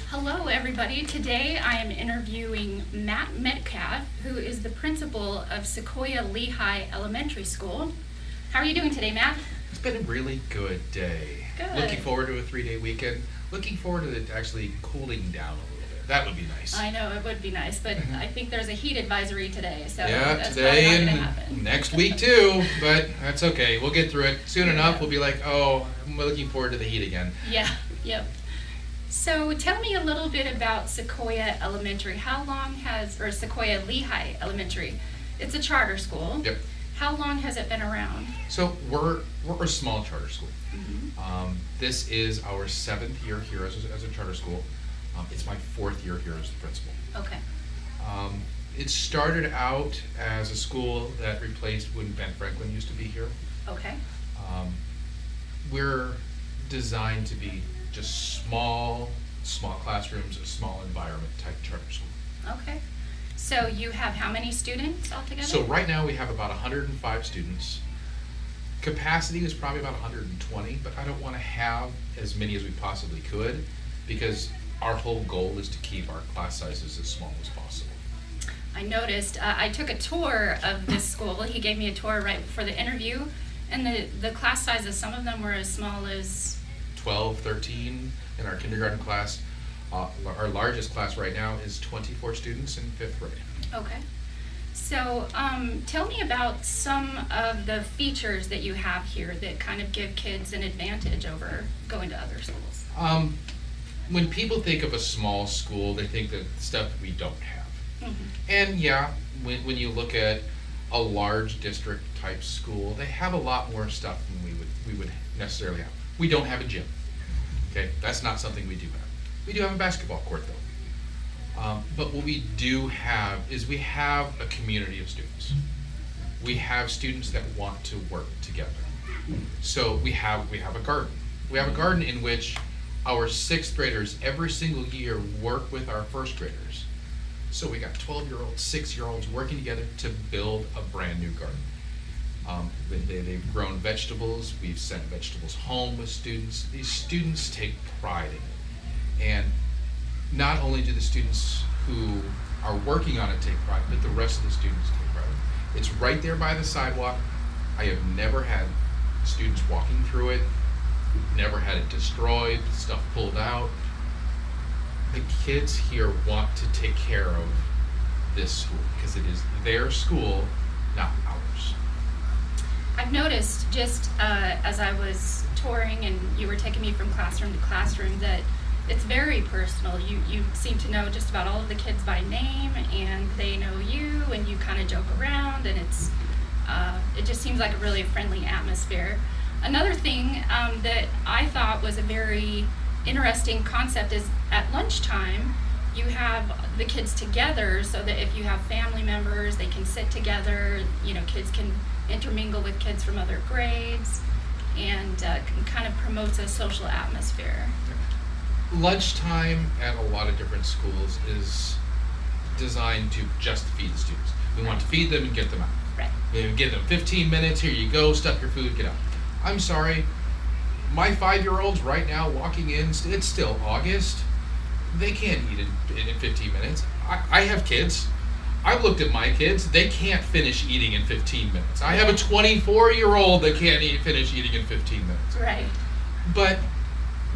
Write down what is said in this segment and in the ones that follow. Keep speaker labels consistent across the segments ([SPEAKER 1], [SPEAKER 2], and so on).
[SPEAKER 1] Hello, everybody. Today I am interviewing Matt Metcalf, who is the principal of Sequoia Lehi Elementary School. How are you doing today, Matt?
[SPEAKER 2] It's been a really good day.
[SPEAKER 1] Good.
[SPEAKER 2] Looking forward to a 3-day weekend. Looking forward to it actually cooling down a little bit. That would be nice.
[SPEAKER 1] I know it would be nice, but I think there's a heat advisory today, so
[SPEAKER 2] Yeah,
[SPEAKER 1] that's
[SPEAKER 2] today
[SPEAKER 1] probably not
[SPEAKER 2] and
[SPEAKER 1] going to happen.
[SPEAKER 2] next week too, but that's okay. We'll get through it. Soon enough,
[SPEAKER 1] Yeah.
[SPEAKER 2] we'll be like, oh, I'm looking forward to the heat again.
[SPEAKER 1] Yeah, yep. So tell me a little bit about Sequoia Elementary. Or Sequoia Lehi Elementary? It's a charter school.
[SPEAKER 2] Yep.
[SPEAKER 1] How long has it been around?
[SPEAKER 2] So we're a small charter school.
[SPEAKER 1] Mm-hmm.
[SPEAKER 2] This is our 7th year here as a charter school. It's my 4th year here as the principal.
[SPEAKER 1] Okay.
[SPEAKER 2] It started out as a school that replaced when Ben Franklin used to be here.
[SPEAKER 1] Okay.
[SPEAKER 2] We're designed to be just small classrooms, a small environment type charter school.
[SPEAKER 1] Okay. So you have how many students altogether?
[SPEAKER 2] So right now we have about 105 students. Capacity is probably about 120, but I don't want to have as many as we possibly could because our whole goal is to keep our class sizes as small as possible.
[SPEAKER 1] I noticed, I took a tour of this school. He gave me a tour right before the interview, and the class sizes, some of them were as small as
[SPEAKER 2] 12, 13 in our kindergarten class. Our largest class right now is 24 students in 5th grade.
[SPEAKER 1] Okay. So tell me about some of the features that you have here that kind of give kids an advantage over going to other schools.
[SPEAKER 2] When people think of a small school, they think that stuff we don't have.
[SPEAKER 1] Mm-hmm.
[SPEAKER 2] And yeah, when you look at a large district type school, they have a lot more stuff than we would necessarily have. We don't have a gym. Okay, that's not something we do have. We do have a basketball court though. But what we do have is we have a community of students. We have students that want to work together. So we have a garden. We have a garden in which our 6th graders every single year work with our 1st graders. So we got 12-year-olds, 6-year-olds working together to build a brand new garden. They've grown vegetables. We've sent vegetables home with students. These students take pride in it. And not only do the students who are working on it take pride, but the rest of the students take pride. It's right there by the sidewalk. I have never had students walking through it, never had it destroyed, stuff pulled out. The kids here want to take care of this school because it is their school, not ours.
[SPEAKER 1] I've noticed just as I was touring and you were taking me from classroom to classroom that it's very personal. You seem to know just about all of the kids by name, and they know you, and you kind of joke around, and it just seems like a really friendly atmosphere. Another thing that I thought was a very interesting concept is at lunchtime you have the kids together so that if you have family members, they can sit together. Kids can intermingle with kids from other grades, and kind of promotes a social atmosphere.
[SPEAKER 2] Lunchtime at a lot of different schools is designed to just feed the students. We want to feed them and get them out.
[SPEAKER 1] Right.
[SPEAKER 2] We give them 15 minutes, here you go, stuff your food, get out. I'm sorry, my 5-year-olds right now walking in, it's still August, they can't eat in 15 minutes. I have kids. I've looked at my kids, they can't finish eating in 15 minutes. I have a 24-year-old that can't finish eating in 15 minutes.
[SPEAKER 1] Right.
[SPEAKER 2] But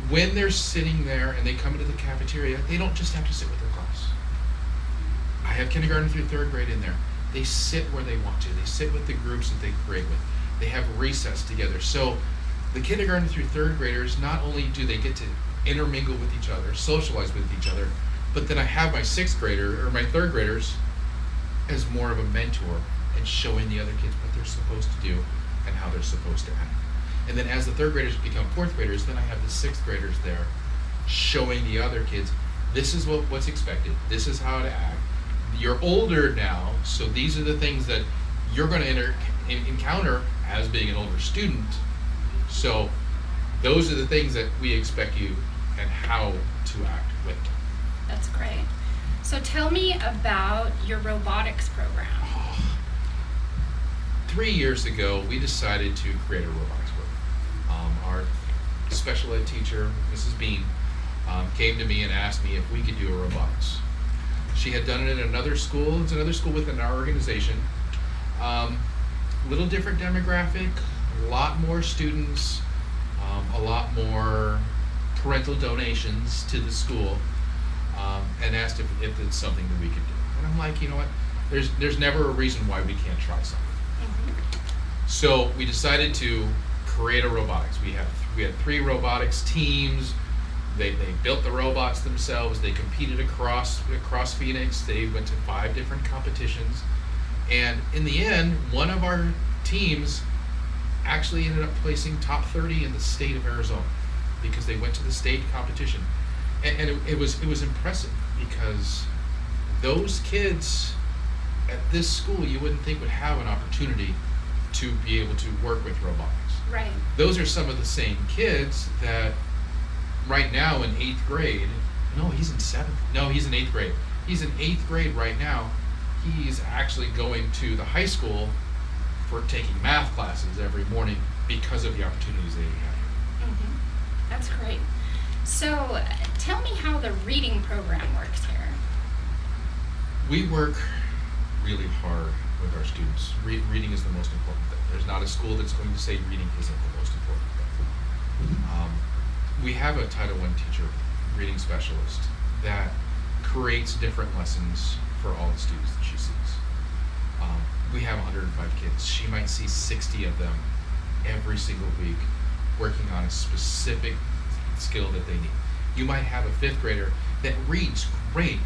[SPEAKER 2] when they're sitting there and they come into the cafeteria, they don't just have to sit with their class. I have kindergarten through 3rd grade in there. They sit where they want to. They sit with the groups that they create with. They have recess together. So the kindergarten through 3rd graders, not only do they get to intermingle with each other, socialize with each other, but then I have my 6th grader or my 3rd graders as more of a mentor and showing the other kids what they're supposed to do and how they're supposed to act. And then as the 3rd graders become 4th graders, then I have the 6th graders there showing the other kids, this is what's expected, this is how to act. You're older now, so these are the things that you're going to encounter as being an older student. So those are the things that we expect you and how to act with.
[SPEAKER 1] That's great. So tell me about your robotics program.
[SPEAKER 2] 3 years ago, we decided to create a robotics program. Our special ed teacher, Mrs. Bean, came to me and asked me if we could do a robotics. She had done it at another school. It's another school within our organization. Little different demographic, a lot more students, a lot more parental donations to the school, and asked if it's something that we could do. And I'm like, you know what? There's never a reason why we can't try something. So we decided to create a robotics. We had 3 robotics teams. They built the robots themselves. They competed across Phoenix. They went to 5 different competitions. And in the end, one of our teams actually ended up placing top 30 in the state of Arizona because they went to the state competition. And it was impressive because those kids at this school you wouldn't think would have an opportunity to be able to work with robotics.
[SPEAKER 1] Right.
[SPEAKER 2] Those are some of the same kids that right now in 8th grade, no, he's in 7th, no, he's in 8th grade. He's in 8th grade right now. He's actually going to the high school for taking math classes every morning because of the opportunities they have.
[SPEAKER 1] That's great. So tell me how the reading program works here.
[SPEAKER 2] We work really hard with our students. Reading is the most important thing. There's not a school that's going to say reading isn't the most important thing. We have a Title I teacher, reading specialist, that creates different lessons for all the students that she sees. We have 105 kids. She might see 60 of them every single week working on a specific skill that they need. You might have a 5th grader that reads great,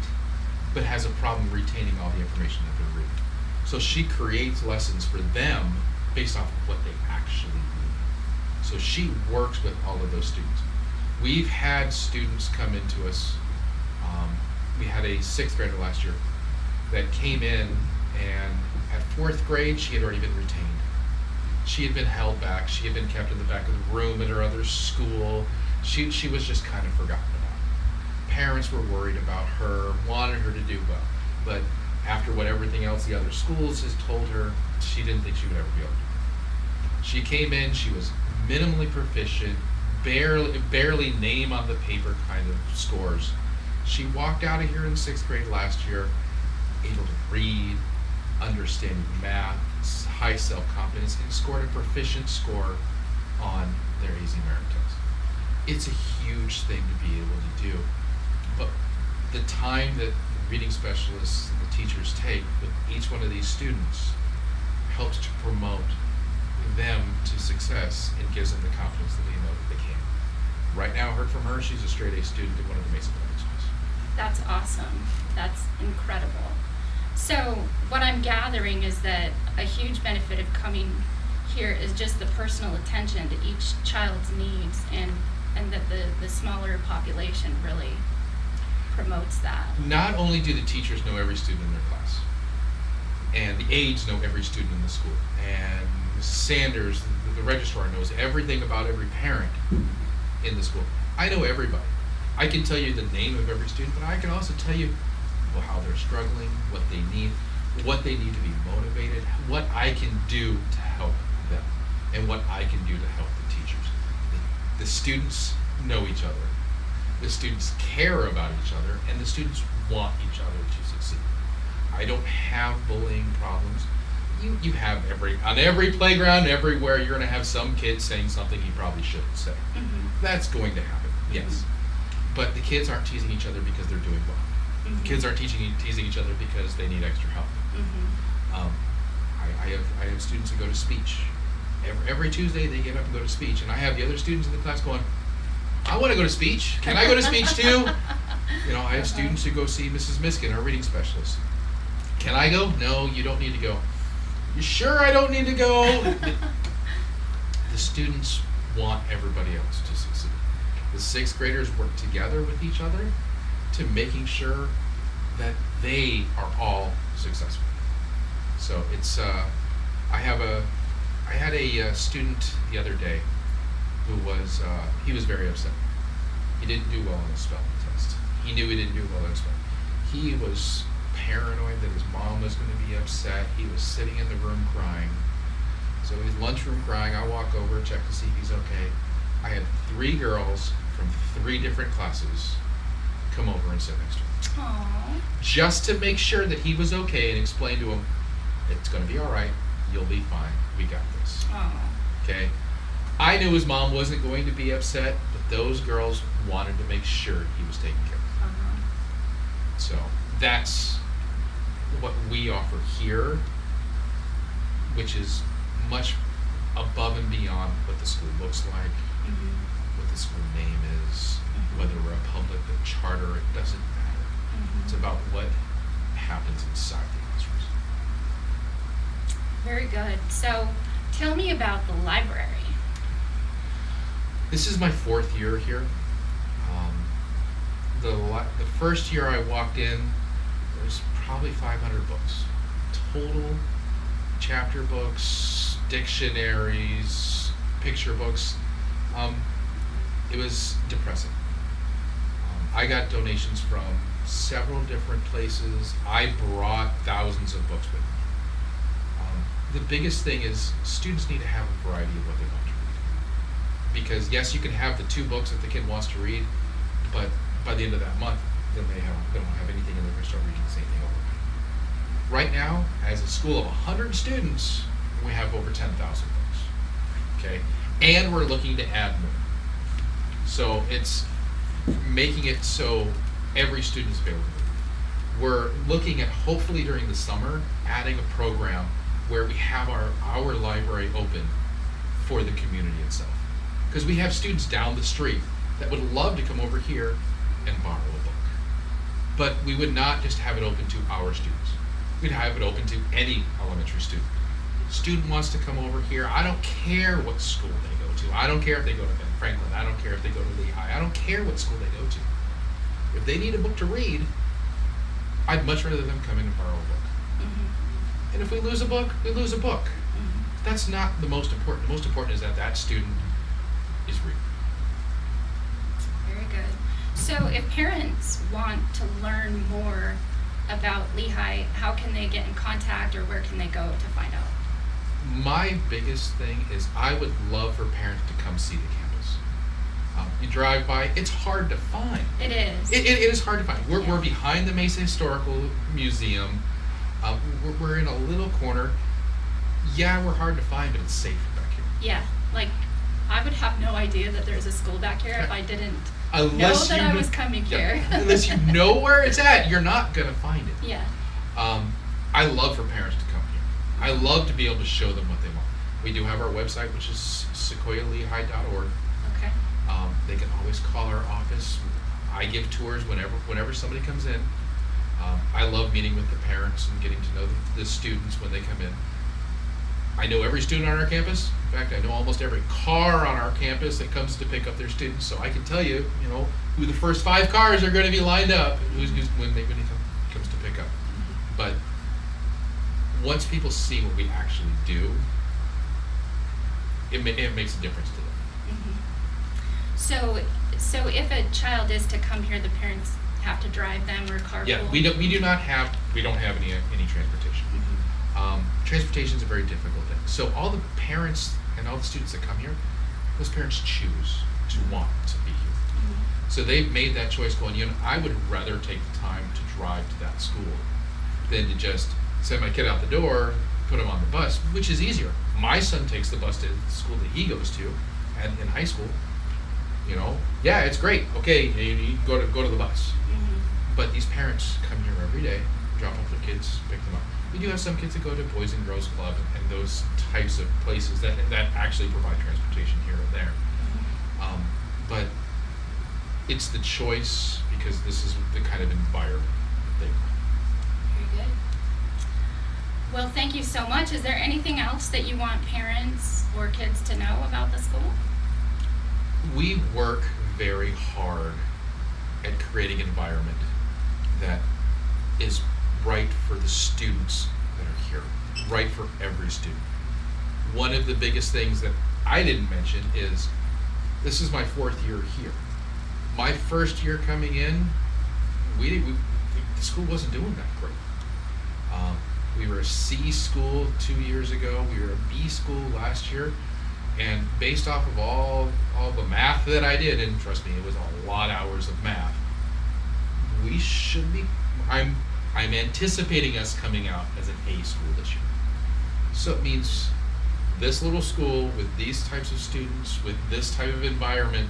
[SPEAKER 2] but has a problem retaining all the information that they're reading. So she creates lessons for them based off of what they actually need. So she works with all of those students. We've had students come into us. We had a 6th grader last year that came in, and at 4th grade she had already been retained. She had been held back. She had been kept in the back of the room at her other school. She was just kind of forgotten about. Parents were worried about her, wanted her to do well, but after what everything else the other schools has told her, she didn't think she would ever be able to do it. She came in, she was minimally proficient, barely name on the paper kind of scores. She walked out of here in 6th grade last year, able to read, understanding math, high self-confidence, and scored a proficient score on their AZ Merit test. It's a huge thing to be able to do, but the time that reading specialists and the teachers take with each one of these students helps to promote them to success and gives them the confidence that they know that they can. Right now, I heard from her, she's a straight A student at one of the Mesa Public Schools.
[SPEAKER 1] That's awesome. That's incredible. So what I'm gathering is that a huge benefit of coming here is just the personal attention to each child's needs, and that the smaller population really promotes that.
[SPEAKER 2] Not only do the teachers know every student in their class, and the aides know every student in the school, and Mrs. Sanders, the registrar, knows everything about every parent in the school. I know everybody. I can tell you the name of every student, but I can also tell you how they're struggling, what they need to be motivated, what I can do to help them, and what I can do to help the teachers. The students know each other. The students care about each other, and the students want each other to succeed. I don't have bullying problems. You have on every playground, everywhere, you're going to have some kid saying something he probably shouldn't say. That's going to happen, yes. But the kids aren't teasing each other because they're doing well. Kids aren't teasing each other because they need extra help. I have students who go to speech. Every Tuesday they get up and go to speech, and I have the other students in the class going, I want to go to speech. Can I go to speech too? I have students who go see Mrs. Miskin, our reading specialist. Can I go? No, you don't need to go. You sure I don't need to go? The students want everybody else to succeed. The 6th graders work together with each other to making sure that they are all successful. So it's I had a student the other day who was he was very upset. He didn't do well on the spelling test. He knew he didn't do well on the spelling. He was paranoid that his mom was going to be upset. He was sitting in the room crying. So he's lunchroom crying. I walk over, check to see if he's okay. I had 3 girls from 3 different classes come over and sit next to him.
[SPEAKER 1] Aww.
[SPEAKER 2] Just to make sure that he was okay and explain to him, it's going to be all right. You'll be fine. We got this.
[SPEAKER 1] Aww.
[SPEAKER 2] Okay? I knew his mom wasn't going to be upset, but those girls wanted to make sure he was taken care of.
[SPEAKER 1] Uh-huh.
[SPEAKER 2] So that's what we offer here, which is much above and beyond what the school looks like, what the school name is, whether we're a public, a charter, it doesn't matter. It's about what happens inside the classrooms.
[SPEAKER 1] Very good. So tell me about the library.
[SPEAKER 2] This is my 4th year here. The first year I walked in, there was probably 500 books. Total chapter books, dictionaries, picture books. It was depressing. I got donations from several different places. I brought thousands of books with me. The biggest thing is students need to have a variety of what they want to read. Because yes, you can have the 2 books that the kid wants to read, but by the end of that month, they don't have anything and they're going to start reading the same thing over again. Right now, as a school of 100 students, we have over 10,000 books. Okay? And we're looking to add more. So it's making it so every student is available. We're looking at, hopefully during the summer, adding a program where we have our library open for the community itself. Because we have students down the street that would love to come over here and borrow a book. But we would not just have it open to our students. We'd have it open to any elementary student. Student wants to come over here. I don't care what school they go to. I don't care if they go to Ben Franklin. I don't care if they go to Lehigh. I don't care what school they go to. If they need a book to read, I'd much rather them come in and borrow a book. And if we lose a book, we lose a book. That's not the most important. The most important is that that student is reading.
[SPEAKER 1] Very good. So if parents want to learn more about Lehigh, how can they get in contact or where can they go to find out?
[SPEAKER 2] My biggest thing is I would love for parents to come see the campus. You drive by, it's hard to find.
[SPEAKER 1] It is.
[SPEAKER 2] It is hard to find. We're behind the Mesa Historical Museum. We're in a little corner. Yeah, we're hard to find, but it's safe back here.
[SPEAKER 1] Yeah, like I would have no idea that there's a school back here if I didn't know that I was coming here.
[SPEAKER 2] Unless you know where it's at, you're not going to find it.
[SPEAKER 1] Yeah.
[SPEAKER 2] I love for parents to come here. I love to be able to show them what they want. We do have our website, which is sequoialehi.org.
[SPEAKER 1] Okay.
[SPEAKER 2] They can always call our office. I give tours whenever somebody comes in. I love meeting with the parents and getting to know the students when they come in. I know every student on our campus. In fact, I know almost every car on our campus that comes to pick up their students. So I can tell you, who the first 5 cars are going to be lined up, when he comes to pick up. But once people see what we actually do, it makes a difference to them.
[SPEAKER 1] So if a child is to come here, the parents have to drive them or carpool?
[SPEAKER 2] Yeah, we don't have any transportation. Transportation is a very difficult thing. So all the parents and all the students that come here, those parents choose to want to be here. So they've made that choice going, I would rather take the time to drive to that school than to just send my kid out the door, put him on the bus, which is easier. My son takes the bus to the school that he goes to in high school. Yeah, it's great. Okay, you go to the bus. But these parents come here every day, drop off their kids, pick them up. We do have some kids that go to Boys and Girls Club and those types of places that actually provide transportation here and there. But it's the choice because this is the kind of environment that they want.
[SPEAKER 1] Very good. Well, thank you so much. Is there anything else that you want parents or kids to know about the school?
[SPEAKER 2] We work very hard at creating an environment that is right for the students that are here, right for every student. One of the biggest things that I didn't mention is this is my 4th year here. My first year coming in, the school wasn't doing that great. We were a C school 2 years ago. We were a B school last year. And based off of all the math that I did, and trust me, it was a lot of hours of math, we should be, I'm anticipating us coming out as an A school this year. So it means this little school with these types of students, with this type of environment,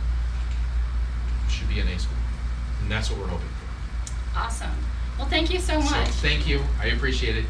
[SPEAKER 2] should be an A school. And that's what we're hoping for.
[SPEAKER 1] Awesome. Well, thank you so
[SPEAKER 2] So
[SPEAKER 1] much.
[SPEAKER 2] thank you. I appreciate it.